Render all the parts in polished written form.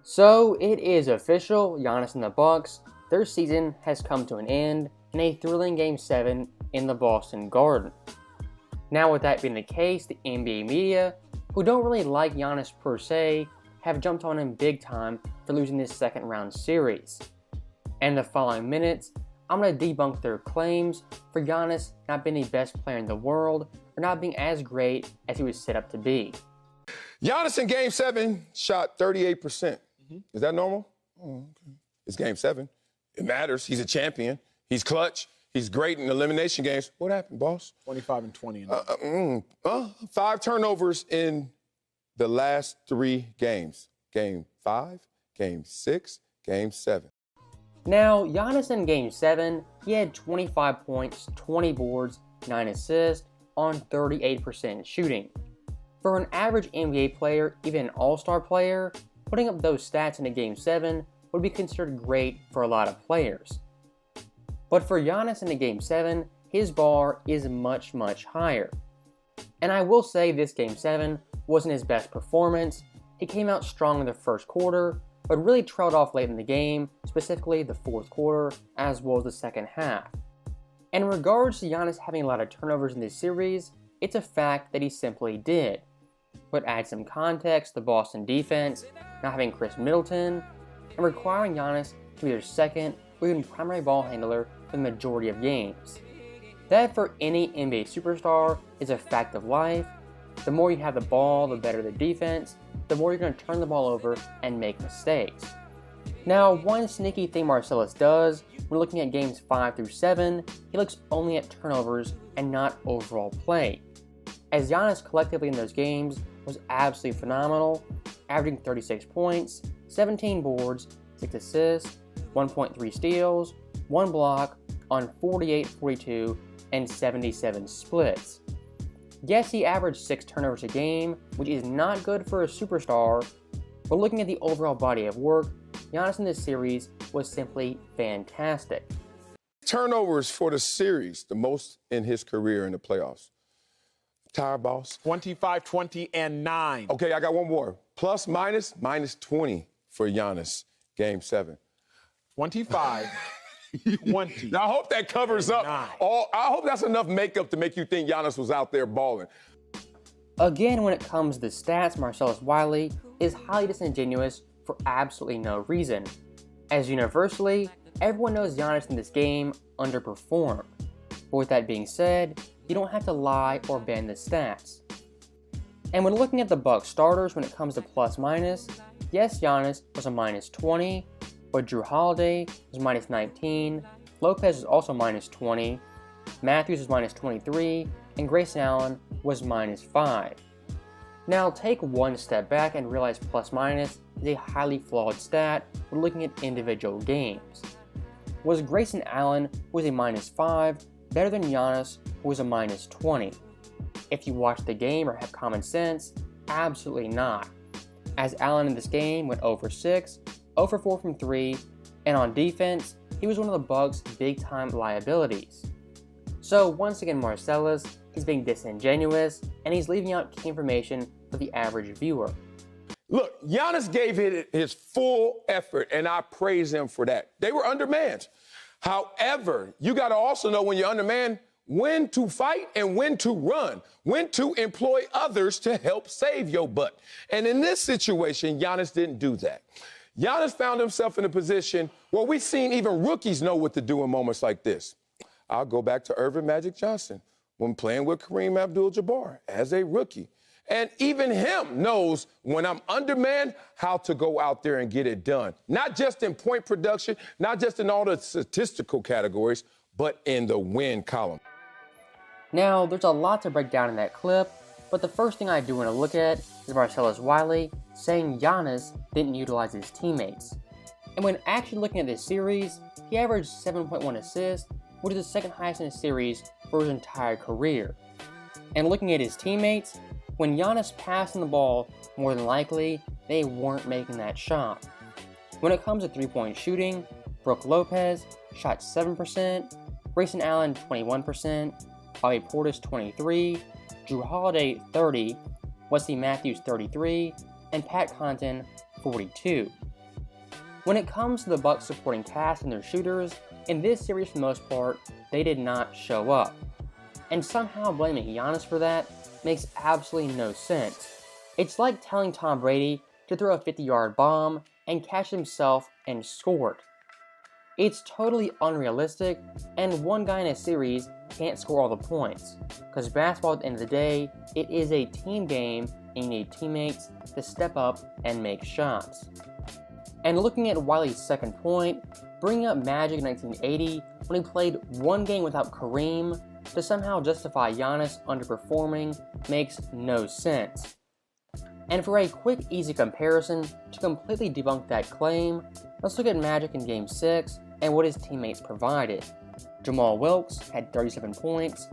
So it is official, Giannis and the Bucks, their season has come to an end in a thrilling Game 7 in the Boston Garden. Now with that being the case, the NBA media, who don't really like Giannis per se, have jumped on him big time for losing this second round series. And in the following minutes, I'm going to debunk their claims for Giannis not being the best player in the world or not being as great as he was set up to be. Giannis in Game 7 shot 38%. Is that normal? Oh, okay. It's Game 7. It matters. He's a champion. He's clutch. He's great in elimination games. What happened, boss? 25 and 20. 5 turnovers in the last 3 games. Game 5, Game 6, Game 7. Now, Giannis in Game 7, he had 25 points, 20 boards, 9 assists on 38% shooting. For an average NBA player, even an all-star player, putting up those stats in a Game 7 would be considered great for a lot of players. But for Giannis in a Game 7, his bar is much, much higher. And I will say this Game 7 wasn't his best performance. He came out strong in the first quarter, but really trailed off late in the game, specifically the fourth quarter, as well as the second half. And in regards to Giannis having a lot of turnovers in this series, it's a fact that he simply did. But add some context, the Boston defense, not having Chris Middleton, and requiring Giannis to be their second or even primary ball handler for the majority of games. That for any NBA superstar is a fact of life. The more you have the ball, the better the defense, the more you're going to turn the ball over and make mistakes. Now, one sneaky thing Marcellus does when looking at games 5 through 7, he looks only at turnovers and not overall play. As Giannis collectively in those games was absolutely phenomenal, averaging 36 points, 17 boards, 6 assists, 1.3 steals, 1 block on 48, 42, and 77 splits. Yes, he averaged 6 turnovers a game, which is not good for a superstar, but looking at the overall body of work, Giannis in this series was simply fantastic. Turnovers for the series, the most in his career in the playoffs. Tired, boss? 25, 20, and 9. Okay, I got one more. Plus, minus 20 for Giannis, Game 7. 25, 20. Now, I hope that covers up all. I hope that's enough makeup to make you think Giannis was out there balling. Again, when it comes to the stats, Marcellus Wiley is highly disingenuous for absolutely no reason. As universally, everyone knows Giannis in this game underperformed. But with that being said, you don't have to lie or bend the stats. And when looking at the Bucks starters when it comes to plus minus, yes, Giannis was a minus 20, but Drew Holiday was minus 19, Lopez was also minus 20, Matthews was minus 23, and Grayson Allen was minus 5. Now take one step back and realize plus minus is a highly flawed stat when looking at individual games. Was Grayson Allen, who was a minus 5, better than Giannis, who was a minus 20? If you watch the game or have common sense, absolutely not. As Allen in this game went 0 for 6, 0 for 4 from 3, and on defense, he was one of the Bucks' big-time liabilities. So once again, Marcellus is being disingenuous, and he's leaving out key information for the average viewer. Look, Giannis gave it his full effort, and I praise him for that. They were undermanned. However, you got to also know when you're undermanned, when to fight and when to run, when to employ others to help save your butt. And in this situation, Giannis didn't do that. Giannis found himself in a position where we've seen even rookies know what to do in moments like this. I'll go back to Irvin Magic Johnson when playing with Kareem Abdul-Jabbar as a rookie. And even him knows when I'm undermanned how to go out there and get it done. Not just in point production, not just in all the statistical categories, but in the win column. Now, there's a lot to break down in that clip, but the first thing I do want to look at is Marcellus Wiley saying Giannis didn't utilize his teammates. And when actually looking at this series, he averaged 7.1 assists, which is the second highest in the series for his entire career. And looking at his teammates, when Giannis passed the ball, more than likely, they weren't making that shot. When it comes to three-point shooting, Brook Lopez shot 7%, Grayson Allen 21%, Bobby Portis 23%, Drew Holiday 30%, Wesley Matthews 33%, and Pat Connaughton 42%. When it comes to the Bucks supporting cast and their shooters, in this series for the most part, they did not show up. And somehow blaming Giannis for that makes absolutely no sense. It's like telling Tom Brady to throw a 50-yard bomb and catch himself and score it. It's totally unrealistic, and one guy in a series can't score all the points, because basketball at the end of the day, it is a team game and you need teammates to step up and make shots. And looking at Wiley's second point, bringing up Magic in 1980 when he played one game without Kareem to somehow justify Giannis underperforming makes no sense. And for a quick, easy comparison to completely debunk that claim, let's look at Magic in Game 6 and what his teammates provided. Jamal Wilkes had 37 points,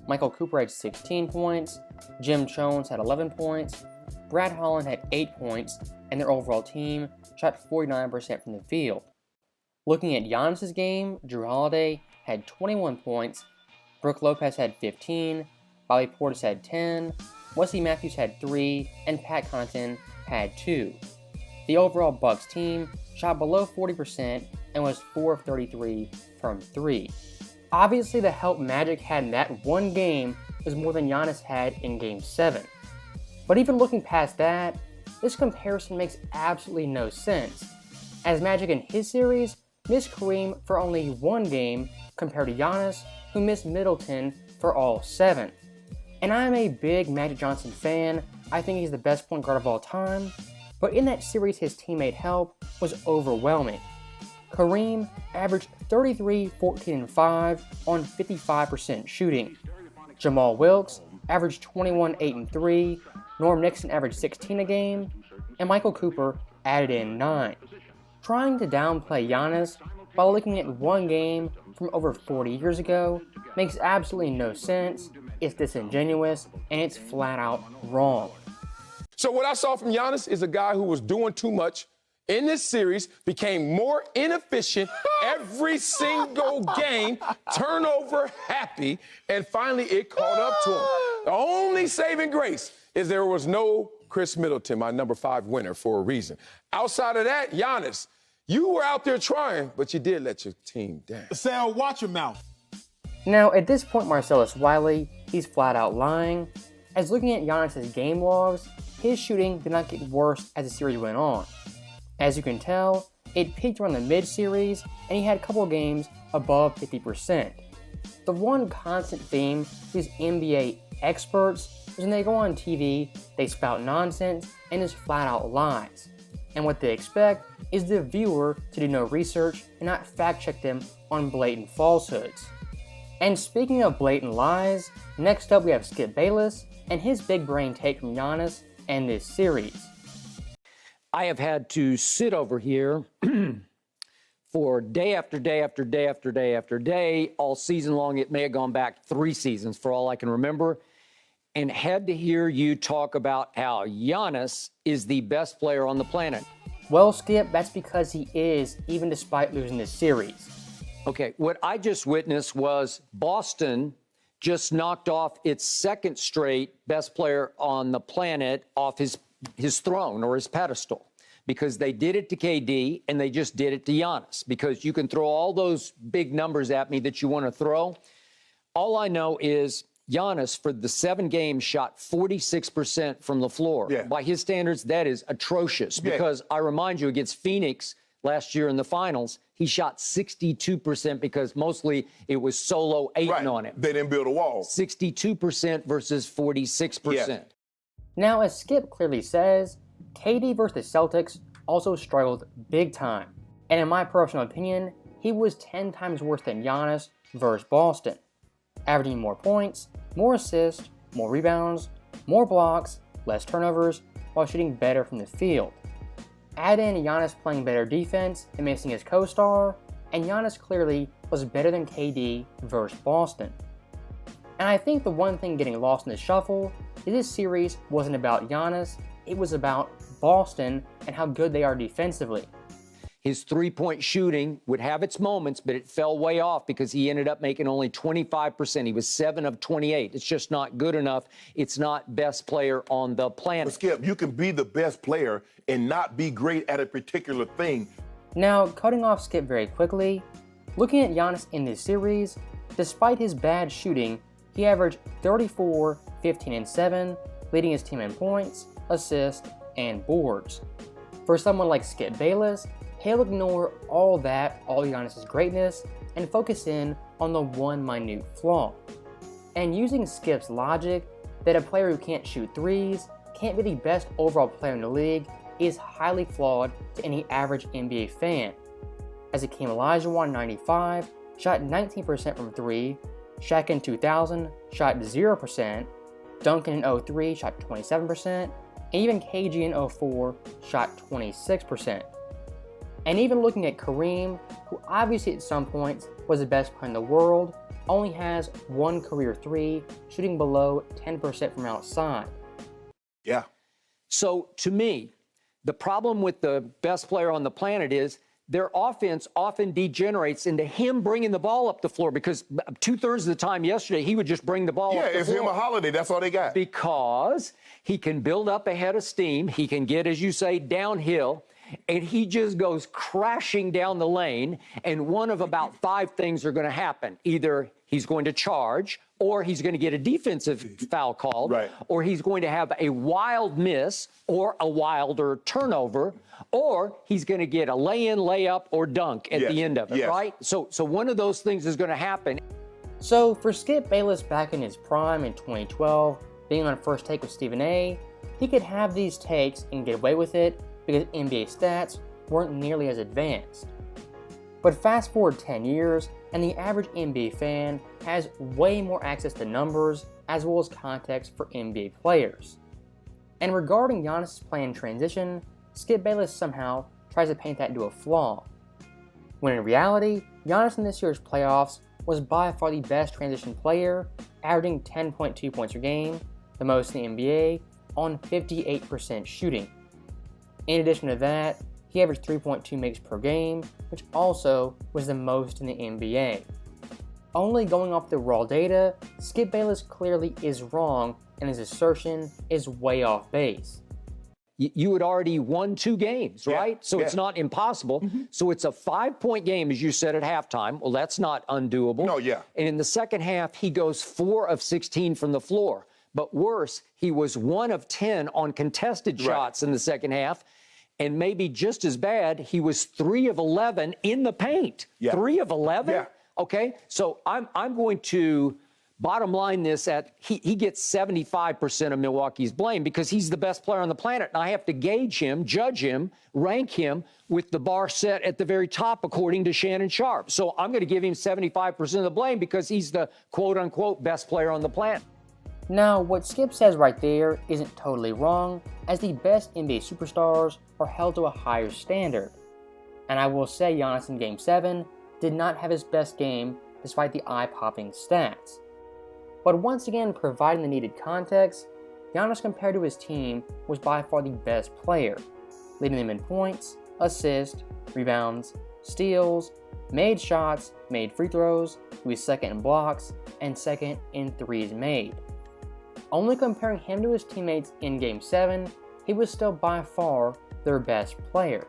Michael Cooper had 16 points, Jim Jones had 11 points, Brad Holland had 8 points, and their overall team shot 49% from the field. Looking at Giannis' game, Jrue Holiday had 21 points, Brook Lopez had 15, Bobby Portis had 10, Wesley Matthews had 3, and Pat Connaughton had 2. The overall Bucks team shot below 40% and was 4 of 33 from 3. Obviously, the help Magic had in that one game was more than Giannis had in Game 7. But even looking past that, this comparison makes absolutely no sense, as Magic in his series missed Kareem for only one game compared to Giannis, who missed Middleton for all 7. And I'm a big Magic Johnson fan. I think he's the best point guard of all time, but in that series his teammate help was overwhelming. Kareem averaged 33, 14, and 5 on 55% shooting. Jamal Wilkes averaged 21, 8, and 3, Norm Nixon averaged 16 a game, and Michael Cooper added in 9. Trying to downplay Giannis while looking at one game from over 40 years ago makes absolutely no sense, it's disingenuous, and it's flat out wrong. So what I saw from Giannis is a guy who was doing too much in this series, became more inefficient every single game, turnover happy, and finally it caught up to him. The only saving grace is there was no Chris Middleton, my number 5 winner, for a reason. Outside of that, Giannis, you were out there trying, but you did let your team down. Sal, watch your mouth. Now, at this point, Marcellus Wiley, he's flat out lying, as looking at Giannis' game logs, his shooting did not get worse as the series went on. As you can tell, it peaked around the mid-series, and he had a couple games above 50%. The one constant theme for these NBA experts is when they go on TV, they spout nonsense and just flat out lies. And what they expect is the viewer to do no research and not fact-check them on blatant falsehoods. And speaking of blatant lies, next up we have Skip Bayless and his big brain take from Giannis and this series. I have had to sit over here for day after day after day after day after day, all season long. It may have gone back 3 seasons for all I can remember, and had to hear you talk about how Giannis is the best player on the planet. Well, Skip, that's because he is, even despite losing this series. Okay, what I just witnessed was Boston just knocked off its 2nd straight best player on the planet off his throne or his pedestal, because they did it to KD and they just did it to Giannis, because you can throw all those big numbers at me that you want to throw. All I know is Giannis, for the 7 games, shot 46% from the floor. Yeah. By his standards, that is atrocious, because I remind you, against Phoenix last year in the finals, he shot 62% because mostly it was Solo 8 on him. They didn't build a wall. 62% versus 46%. Yeah. Now, as Skip clearly says, KD versus the Celtics also struggled big time. And in my personal opinion, he was 10 times worse than Giannis versus Boston. Averaging more points, more assists, more rebounds, more blocks, less turnovers, while shooting better from the field. Add in Giannis playing better defense and missing his co-star, and Giannis clearly was better than KD versus Boston. And I think the one thing getting lost in the shuffle is this series wasn't about Giannis, it was about Boston and how good they are defensively. His three-point shooting would have its moments, but it fell way off because he ended up making only 25%. He was 7 of 28. It's just not good enough. It's not best player on the planet. But Skip, you can be the best player and not be great at a particular thing. Now, cutting off Skip very quickly, looking at Giannis in this series, despite his bad shooting, he averaged 34, 15, and 7, leading his team in points, assists, and boards. For someone like Skip Bayless, he'll ignore all Giannis' greatness, and focus in on the one minute flaw. And using Skip's logic that a player who can't shoot threes can't be the best overall player in the league is highly flawed to any average NBA fan. As Hakeem Olajuwon in '95 shot 19% from 3, Shaq in 2000 shot 0%, Duncan in '03 shot 27%, and even KG in '04 shot 26%. And even looking at Kareem, who obviously at some points was the best player in the world, only has one career 3, shooting below 10% from outside. Yeah. So to me, the problem with the best player on the planet is their offense often degenerates into him bringing the ball up the floor, because 2/3 of the time yesterday, he would just bring the ball up the floor. Yeah, it's him or Holiday. That's all they got. Because he can build up a head of steam. He can get, as you say, downhill. And he just goes crashing down the lane, and one of about 5 things are going to happen. Either he's going to charge, or he's going to get a defensive foul called, right, or he's going to have a wild miss or a wilder turnover, or he's going to get a lay-in, layup, or dunk at the end of it, right? So one of those things is going to happen. So for Skip Bayless back in his prime in 2012, being on First Take with Stephen A., he could have these takes and get away with it because NBA stats weren't nearly as advanced. But fast forward 10 years, and the average NBA fan has way more access to numbers as well as context for NBA players. And regarding Giannis' play in transition, Skip Bayless somehow tries to paint that into a flaw, when in reality, Giannis in this year's playoffs was by far the best transition player, averaging 10.2 points per game, the most in the NBA, on 58% shooting. In addition to that, he averaged 3.2 makes per game, which also was the most in the NBA. Only going off the raw data, Skip Bayless clearly is wrong, and his assertion is way off base. You had already won 2 games, right? So it's not impossible. So it's a 5-point game, as you said, at halftime. Well, that's not undoable. No, yeah. And in the second half, he goes 4 of 16 from the floor. But worse, he was 1 of 10 on contested shots in the second half. And maybe just as bad, he was 3 of 11 in the paint. 3 of 11? Yeah. Okay, so I'm going to bottom line this at he gets 75% of Milwaukee's blame because he's the best player on the planet. And I have to gauge him, judge him, rank him with the bar set at the very top according to Shannon Sharpe. So I'm going to give him 75% of the blame because he's the quote-unquote best player on the planet. Now, what Skip says right there isn't totally wrong, as the best NBA superstars are held to a higher standard. And I will say Giannis in Game 7 did not have his best game despite the eye-popping stats. But once again, providing the needed context, Giannis compared to his team was by far the best player, leading them in points, assists, rebounds, steals, made shots, made free throws, he was second in blocks, and second in threes made. Only comparing him to his teammates in Game 7, he was still by far their best player.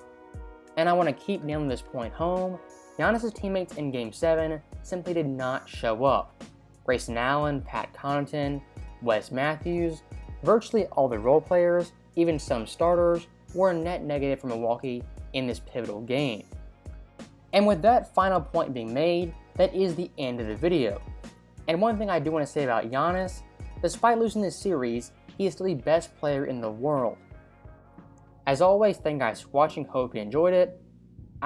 And I want to keep nailing this point home, Giannis' teammates in Game 7 simply did not show up. Grayson Allen, Pat Connaughton, Wes Matthews, virtually all the role players, even some starters, were a net negative for Milwaukee in this pivotal game. And with that final point being made, that is the end of the video. And one thing I do want to say about Giannis, despite losing this series, he is still the best player in the world. As always, thank you guys for watching, hope you enjoyed it,